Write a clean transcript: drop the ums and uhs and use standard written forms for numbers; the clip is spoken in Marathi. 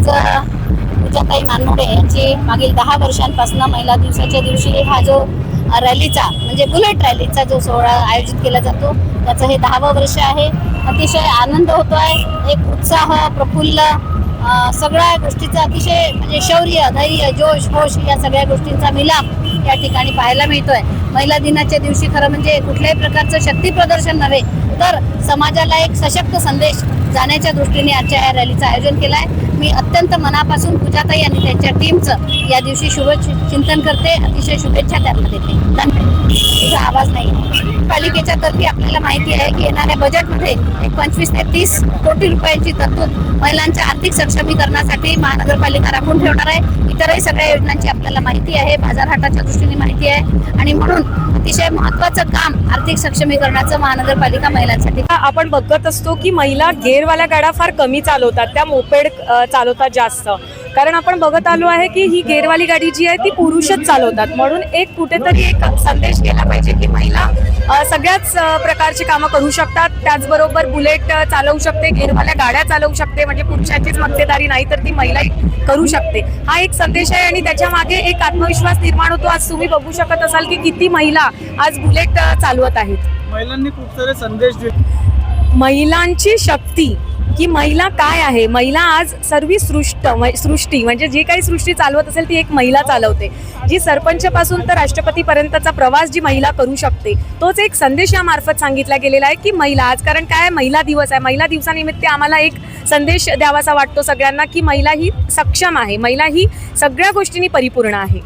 आज पूजाताई मानमोडे यांची मागील 10 वर्षांपासून महिला दिवसाच्या दिवशी हा जो रॅलीचा म्हणजे बुलेट रॅलीचा जो सोहळा आयोजित केला जातो त्याचं हे 10वं वर्ष आहे. अतिशय आनंद होतो आहे, एक उत्साह, प्रफुल्ल, सगळ्या गोष्टीचा अतिशय म्हणजे शौर्य, धैर्य, जोश, होश या सगळ्या गोष्टींचा मिलाप या ठिकाणी पाहायला मिळतोय. महिला दिनाच्या दिवशी खरं म्हणजे कुठल्याही प्रकारचं शक्ती प्रदर्शन नव्हे तर समाजाला एक सशक्त संदेश जाण्याच्या दृष्टीने आजच्या या रॅलीचं आयोजन केलं आहे. मी अत्यंत मनापासून पूजाताई आणि त्यांच्या टीमचं या दिवशी शुभचिंतन करते, अतिशय शुभेच्छा त्यांना देते. तुझा आवाज नाही. पालिकेच्या तर्फे आपल्याला माहिती आहे की येणाऱ्या बजेटमध्ये 25 ते 30 कोटी रुपयांची तरतूद महिलांच्या आर्थिक सक्षमीकरणासाठी महानगरपालिका राखून ठेवणार आहे. इतरही सगळ्या योजनांची आपल्याला माहिती आहे, बाजारहाटाच्या दृष्टीने माहिती आहे आणि म्हणून अतिशय महत्त्वाचं काम आर्थिक सक्षमीकरणाचं महानगरपालिका महिलांसाठी. आपण बघत असतो की महिला गेअरवाल्या गाड्या फार कमी चालवतात, त्या मोपेड चालवतात जास्त. कारण आपण बघत आलो आहे की ही गेअरवाली गाडी जी आहे ती पुरुषच चालवतात. म्हणून एक कुठेतरी एक संदेश गेला पाहिजे की महिला सगळ्याच प्रकारची कामं करू शकतात. त्याचबरोबर बुलेट चालवू शकते, गेअरवाल्या गाड्या चालवू शकते, म्हणजे पुरुषाचीच मक्तेदारी नाही तर ती महिलाही करू शकते. हा एक संदेश आहे आणि त्याच्या मागे एक आत्मविश्वास निर्माण होतो. आज तुम्ही बघू शकत असाल की किती महिला आज बुलेट चालवत आहेत. महिलांनी खूप सारे संदेश दिले. महिलांची शक्ती की महिला काय आहे. महिला आज सर्व सृष्टी म्हणजे जी काही सृष्टी चालवत असेल ती एक महिला चालवते. जी सरपंचपासून तर राष्ट्रपतीपर्यंतचा प्रवास जी महिला करू शकते तोच एक संदेश यामार्फत सांगितला गेलेला आहे की महिला आज, कारण काय महिला दिवस आहे, महिला दिवसानिमित्त आम्हाला एक संदेश द्यावासा वाटतो सगळ्यांना की महिला ही सक्षम आहे, महिला ही सगळ्या गोष्टींनी परिपूर्ण आहे.